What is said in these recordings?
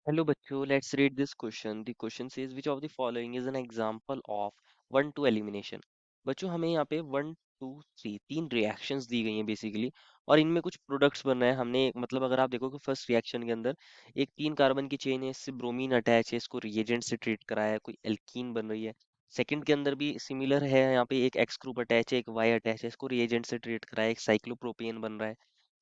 Hello बच्चों, let's read this question. The question says which of the following is an example of 1-2 elimination. बच्चों हमें यहाँ पे 1 2 3 तीन रिएक्शंस दी गई हैं बेसिकली, और इनमें कुछ प्रोडक्ट्स बन रहे हैं। हमने मतलब अगर आप देखो कि फर्स्ट रिएक्शन के अंदर एक 3 कार्बन की चेन है, इससे ब्रोमीन अटैच है, इसको रिएजेंट से ट्रीट कराया है, कोई एल्कीन बन रही है। सेकंड के अंदर भी सिमिलर है, यहाँ पे एक एक्स ग्रुप अटैच है, एक वाई अटैच है, इसको रिएजेंट से ट्रीट कराया है, एक साइक्लोप्रोपेन बन रहा है।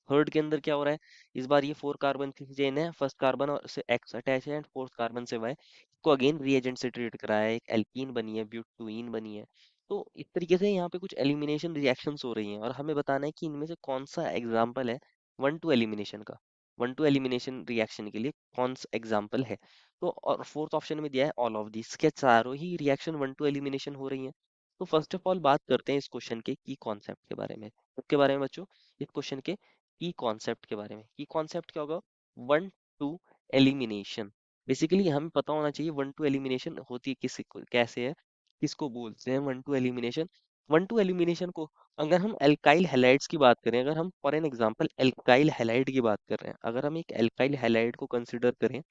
थर्ड के अंदर क्या हो रहा है, इस बार ये 4 कार्बन की चेन है, फर्स्ट कार्बन और से एक्स अटैच है एंड फोर्थ कार्बन से वाई, इसको अगेन रिएजेंट से ट्रीट कराया है, एक एल्कीन बनी है, ब्यूटुईन बनी है। तो इस तरीके से यहाँ पे कुछ एलिमिनेशन रिएक्शंस हो रही हैं और हमें बताना है कि इनमें से कौन सा एग्जाम्पल है 1-2 एलिमिनेशन का। 1-2 एलिमिनेशन रिएक्शन के लिए कौन सा एग्जाम्पल है। तो और फोर्थ ऑप्शन में दिया है ऑल ऑफ दिस, क्या चारों ही रिएक्शन 1-2 एलिमिनेशन हो रही हैं। तो फर्स्ट ऑफ ऑल बात करते हैं इस क्वेश्चन के की कॉन्सेप्ट के बारे में। उसके बारे में बच्चों, इस क्वेश्चन के की कॉन्सेप्ट के बारे में। की कॉन्सेप्ट क्या होगा? 1-2 एलिमिनेशन। बेसिकली हमें पता होना चाहिए 1-2 एलिमिनेशन होती है किस कैसे है, किसको बोलते हैं 1-2 एलिमिनेशन। 1-2 एलिमिनेशन को अगर हम एल्काइल हैलाइड्स की बात करें, अगर हम for an example alkyl halide की बात कर रहे हैं, अगर हम एक एल्काइल हैलाइड को कंसिडर करें,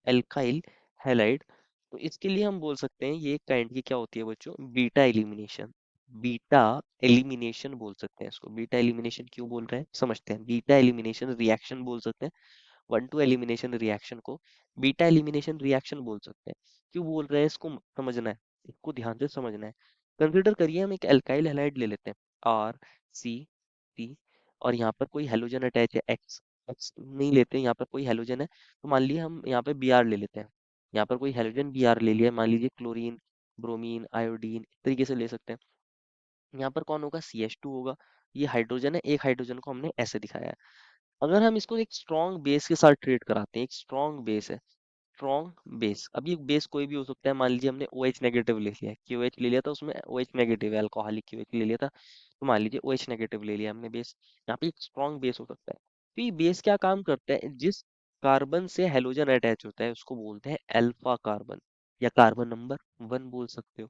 एल्काइल हैलाइड, तो इसके लिए हम बोल सकते हैं ये एक काइंड की क्या होती है बच्चों, बीटा एलिमिनेशन। बीटा एलिमिनेशन बोल सकते हैं इसको। बीटा एलिमिनेशन क्यों बोल रहे हैं समझते हैं। बीटा एलिमिनेशन रिएक्शन बोल सकते हैं, 1-2 एलिमिनेशन रिएक्शन को बीटा एलिमिनेशन रिएक्शन बोल सकते हैं। क्यों बोल रहे हैं इसको समझना है, इसको ध्यान से समझना है। कंसिडर करिए हम एक एल्काइल हैलाइड ले लेते हैं, आर सी सी, और यहाँ पर कोई हेलोजन अटैच है, एक्स। एक्स नहीं लेते, यहाँ पर कोई हेलोजन है, तो मान लीजिए हम यहाँ पे बी आर ले लेते हैं। यहाँ पर कोई हेलोजन बी आर ले लिया, मान लीजिए क्लोरीन, ब्रोमीन, आयोडीन, इस तरीके से ले सकते हैं। यहाँ पर कौन होगा, CH2 होगा। ये हाइड्रोजन है, एक हाइड्रोजन को हमने ऐसे दिखाया है। अगर हम इसको एक स्ट्रॉन्ग बेस के साथ ट्रीट कराते हैं, एक स्ट्रॉन्ग बेस है, स्ट्रॉन्ग बेस। अब ये बेस कोई भी हो सकता है, मान लीजिए हमने OH नेगेटिव ले लिया, QH ले लिया था, उसमें OH नेगेटिव है, अल्कोहलिक QH ले लिया था, तो मान लीजिए OH नेगेटिव ले लिया हमने बेस। यहाँ पे एक स्ट्रॉन्ग बेस हो सकता है। तो ये बेस क्या काम करता है, जिस कार्बन से हेलोजन अटैच होता है उसको बोलते हैं अल्फा कार्बन, या कार्बन नंबर 1 बोल सकते हो।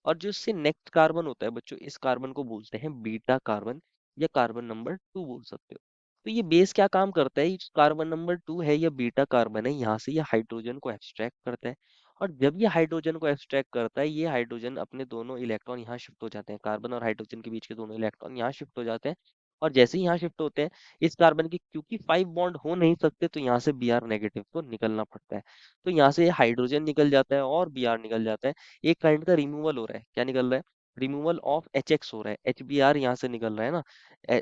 और जो इससे नेक्स्ट कार्बन होता है बच्चों, इस कार्बन को बोलते हैं बीटा कार्बन, या कार्बन नंबर 2 बोल सकते हो। तो ये बेस क्या काम करता है, ये जो कार्बन नंबर 2 है या बीटा कार्बन है, यहाँ से ये हाइड्रोजन को एक्सट्रैक्ट करता है। और जब ये हाइड्रोजन को एक्सट्रैक्ट करता है, ये हाइड्रोजन अपने दोनों इलेक्ट्रॉन यहाँ शिफ्ट हो जाते हैं, कार्बन और हाइड्रोजन के बीच के दोनों इलेक्ट्रॉन यहाँ शिफ्ट हो जाते हैं। और जैसे ही यहाँ शिफ्ट होते हैं, इस कार्बन की क्योंकि 5 बॉन्ड हो नहीं सकते, तो यहाँ से Br नेगेटिव को निकलना पड़ता है। तो यहाँ से हाइड्रोजन निकल जाता है और Br निकल जाता है। एक काइंड का रिमूवल हो रहा है, क्या निकल रहा है, रिमूवल ऑफ HX हो रहा है, HBr यहाँ से निकल रहा है ना,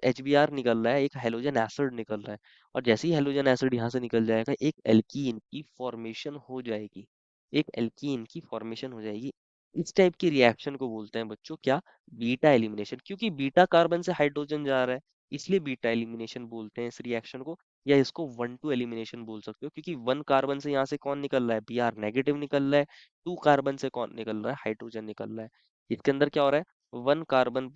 HBr निकल रहा है, एक हेलोजन एसिड निकल रहा है। और जैसे ही हेलोजन एसिड यहाँ से निकल जाएगा, एक एल्कीन की फॉर्मेशन हो जाएगी, एक एल्कीन की फॉर्मेशन हो जाएगी। इस टाइप की रिएक्शन को बोलते हैं बच्चों क्या, बीटा एलिमिनेशन। क्योंकि बीटा कार्बन से हाइड्रोजन जा रहा है, इसलिए बीटा एलिमिनेशन बोलते हैं इस रिएक्शन को। या इसको 1-2 एलिमिनेशन बोल सकते हो, क्योंकि 1 कार्बन से यहाँ से कौन निकल रहा है, Br नेगेटिव निकल रहा है। 2 कार्बन से कौन निकल रहा है, हाइड्रोजन निकल रहा है। इसके अंदर क्या हो रहा है, वन कार्बन,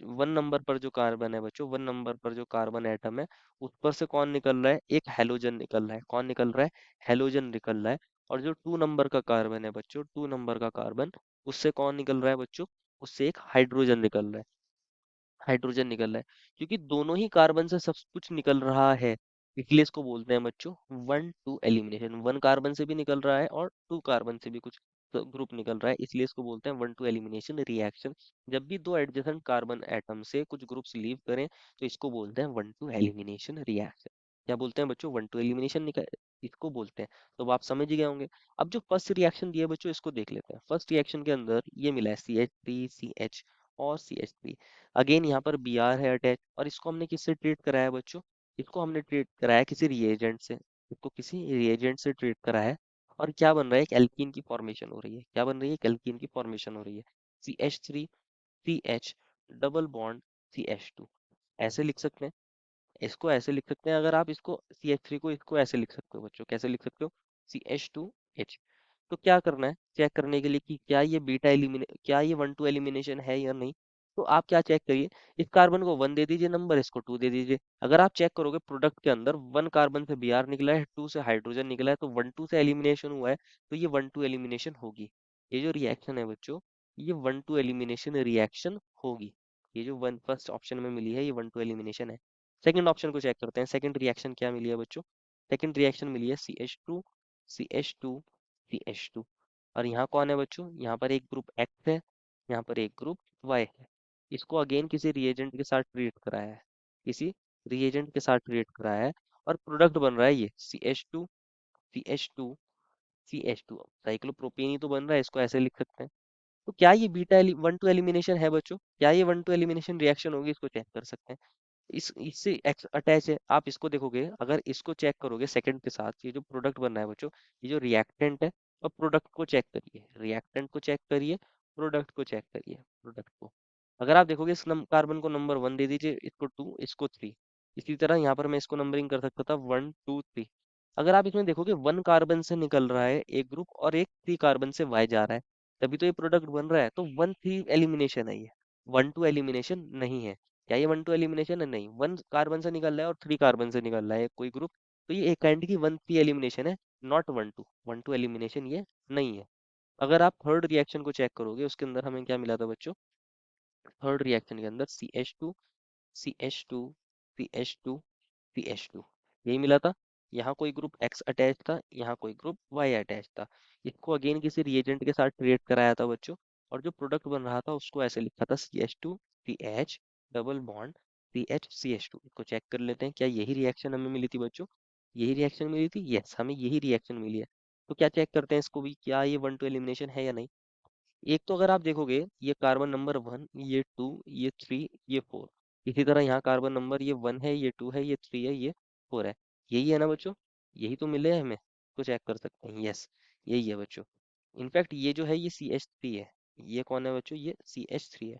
वन नंबर पर जो कार्बन है बच्चों, 1 नंबर पर जो कार्बन एटम है, उस पर से कौन निकल रहा है, एक हेलोजन निकल रहा है। कौन निकल रहा है, हेलोजन निकल रहा है। और जो 2 नंबर का कार्बन है बच्चों, 2 नंबर का कार्बन, उससे कौन निकल रहा है बच्चों, उससे एक हाइड्रोजन निकल रहा है, हाइड्रोजन निकल रहा है। क्योंकि दोनों ही कार्बन से सब कुछ निकल रहा है, इसलिए इसको बोलते हैं बच्चों 1-2 एलिमिनेशन। 1 कार्बन से भी निकल रहा है और 2 कार्बन से भी कुछ ग्रुप निकल रहा है, इसलिए इसको बोलते हैं 1-2 एलिमिनेशन रिएक्शन। जब भी दो एडजेसेंट कार्बन एटम से कुछ ग्रुप्स लीव करें, तो इसको बोलते हैं 1-2 एलिमिनेशन रिएक्शन। क्या बोलते हैं बच्चों, 1-2 एलिमिनेशन निकल, इसको बोलते हैं। तो अब आप समझ ही गए होंगे। अब जो फर्स्ट रिएक्शन दिया है बच्चों, इसको देख लेते हैं। फर्स्ट रिएक्शन के अंदर ये मिला है CH3CH और CH3। अगेन यहाँ पर Br है अटैच, और इसको हमने किससे ट्रीट कराया है बच्चों, इसको हमने ट्रीट कराया किसी रिएजेंट से, इसको किसी रिएजेंट से ट्रीट कराया है। और क्या बन रहा है, एक एल्कीन की फॉर्मेशन हो रही है। क्या बन रही है, एक एल्कीन की फॉर्मेशन हो रही है। CH3CH डबल बॉन्ड CH2, ऐसे लिख सकते हैं। इसको ऐसे लिख सकते हैं, अगर आप इसको CH3 को इसको ऐसे लिख सकते हो बच्चों, कैसे लिख सकते हो, CH2H। तो क्या करना है, चेक करने के लिए कि क्या ये बीटा एलिमिने क्या ये 1-2 एलिमिनेशन है या नहीं। तो आप क्या चेक करिए, इस कार्बन को 1 दे दीजिए नंबर, इसको 2 दे दीजिए। अगर आप चेक करोगे प्रोडक्ट के अंदर 1 कार्बन से Br निकला है, 2 से हाइड्रोजन निकला है, तो 1-2 से एलिमिनेशन हुआ है, तो ये 1-2 एलिमिनेशन होगी। ये जो रिएक्शन है बच्चों, ये 1-2 एलिमिनेशन रिएक्शन होगी। ये जो वन फर्स्ट ऑप्शन में मिली है, ये 1-2 एलिमिनेशन है। सेकंड ऑप्शन को चेक करते हैं, सेकंड रिएक्शन क्या मिली है बच्चों। सेकंड रिएक्शन मिली है CH2 CH2 और यहाँ कौन है बच्चों, यहाँ पर एक ग्रुप X है, यहाँ पर एक ग्रुप Y है। इसको अगेन किसी रिएजेंट के साथ ट्रीट कराया है, किसी रिएजेंट के साथ ट्रीट कराया है, और प्रोडक्ट बन रहा है ये CH2 साइक्लोप्रोपेन ही तो बन रहा है, इसको ऐसे लिख सकते हैं। तो क्या ये बीटा 1 टू एलिमिनेशन है बच्चों, क्या ये 1 टू एलिमिनेशन रिएक्शन होगी, इसको चेक कर सकते हैं। इस इससे एक्स अटैच है, आप इसको देखोगे, अगर इसको चेक करोगे सेकंड के साथ, ये जो प्रोडक्ट बन रहा है बच्चों, ये जो रिएक्टेंट है, और प्रोडक्ट को चेक करिए, रिएक्टेंट को चेक करिए, प्रोडक्ट को चेक करिए, प्रोडक्ट को। अगर आप देखोगे इस कार्बन को नंबर 1 दे दीजिए, इसको 2, इसको 3। इसी तरह यहाँ पर मैं इसको नंबरिंग कर सकता था 1 2 3। अगर आप इसमें देखोगे 1 कार्बन से निकल रहा है एक ग्रुप, और एक 3 कार्बन से वाई जा रहा है, तभी तो ये प्रोडक्ट बन रहा है। तो 1 3 एलिमिनेशन है ये, 1 2 एलिमिनेशन नहीं है। क्या ये 1 2 एलिमिनेशन है? नहीं, 1 कार्बन से निकल रहा है और 3 कार्बन से निकल रहा है कोई ग्रुप, तो ये एक काइंड की 1 3 एलिमिनेशन है, नॉट 1 2 एलिमिनेशन ये नहीं है। अगर आप थर्ड रिएक्शन को चेक करोगे, उसके अंदर हमें क्या मिला था बच्चों, थर्ड रिएक्शन के अंदर सी एच टू यही मिला था। यहाँ कोई ग्रुप एक्स अटैच था, यहाँ कोई ग्रुप वाई अटैच था। इसको अगेन किसी रिएजेंट के साथ रिएक्ट कराया था बच्चों, और जो प्रोडक्ट बन रहा था उसको ऐसे लिखा था CH2CH डबल बॉन्ड CH इसको चेक कर लेते हैं, क्या यही रिएक्शन हमें मिली थी बच्चों, यही रिएक्शन मिली थी, यस हमें यही रिएक्शन मिली है। तो क्या चेक करते हैं इसको भी, क्या ये 1 2 एलिमिनेशन है या नहीं। एक तो अगर आप देखोगे, ये कार्बन नंबर 1, ये 2, ये 3, ये 4। इसी तरह यहाँ कार्बन नंबर ये 1 है, ये 2 है, ये 3 है, ये 4 है। यही है ना बच्चों, यही तो मिले हैं हमें, तो चेक कर सकते हैं, यस यही है बच्चों। इनफैक्ट ये जो है ये CH3 है, ये कौन है बच्चों, ये CH3 है।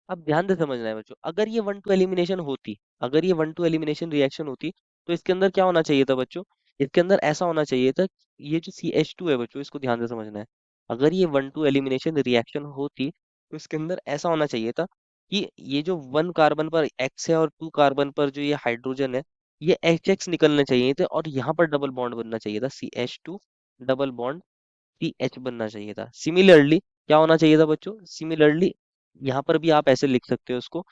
अब ध्यान से समझना है बच्चों, अगर ये 1 2 एलिमिनेशन होती, अगर ये 1 2 एलिमिनेशन रिएक्शन होती, तो इसके अंदर क्या होना चाहिए था बच्चों, इसके अंदर ऐसा होना चाहिए था, ये जो CH2 है बच्चों, इसको ध्यान से समझना है। अगर ये 1 2 एलिमिनेशन रिएक्शन होती, तो इसके अंदर ऐसा होना चाहिए था कि ये जो 1 कार्बन पर X है और 2 कार्बन पर जो ये हाइड्रोजन है, ये HX निकलने चाहिए थे, और यहाँ पर डबल बॉन्ड बनना चाहिए था, CH2 डबल बॉन्ड CH बनना चाहिए था। सिमिलरली क्या होना चाहिए था बच्चों, सिमिलरली यहाँ पर भी आप ऐसे लिख सकते हो इसको।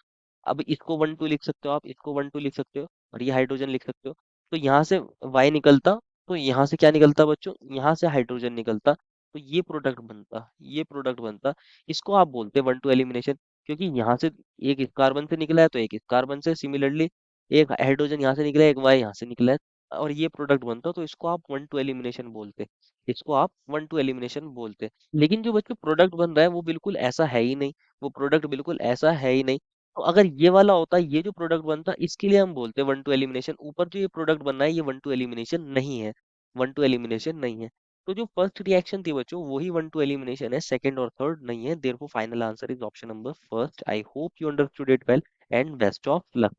अब इसको 1 2 लिख सकते हो, आप इसको 1 2 लिख सकते हो, और ये हाइड्रोजन लिख सकते हो। तो यहाँ से वाई निकलता, तो यहाँ से क्या निकलता बच्चों, यहाँ से हाइड्रोजन निकलता, तो ये प्रोडक्ट बनता, ये प्रोडक्ट बनता। इसको आप बोलते हैं 1 2 एलिमिनेशन, क्योंकि यहाँ से एक इस कार्बन से निकला है, तो एक इस कार्बन से, सिमिलरली एक हाइड्रोजन यहाँ से निकला है, एक वाई यहाँ से निकला है, और ये प्रोडक्ट बनता, तो इसको आप 1 2 एलिमिनेशन बोलते, इसको आप 1 2 एलिमिनेशन बोलते। लेकिन जो बच्चों प्रोडक्ट बन रहा है वो बिल्कुल ऐसा है ही नहीं, वो प्रोडक्ट बिल्कुल ऐसा है ही नहीं। तो अगर ये वाला होता, ये जो प्रोडक्ट बनता, इसके लिए हम बोलते 1 2 एलिमिनेशन। ऊपर जो ये प्रोडक्ट बन रहा है, ये 1 2 एलिमिनेशन नहीं है, 1 2 एलिमिनेशन नहीं है। तो जो फर्स्ट रिएक्शन थी बच्चों, वही 1 2 एलिमिनेशन है, सेकंड और थर्ड नहीं है। Therefore final answer is option number first. I hope you understood it well, and best of luck.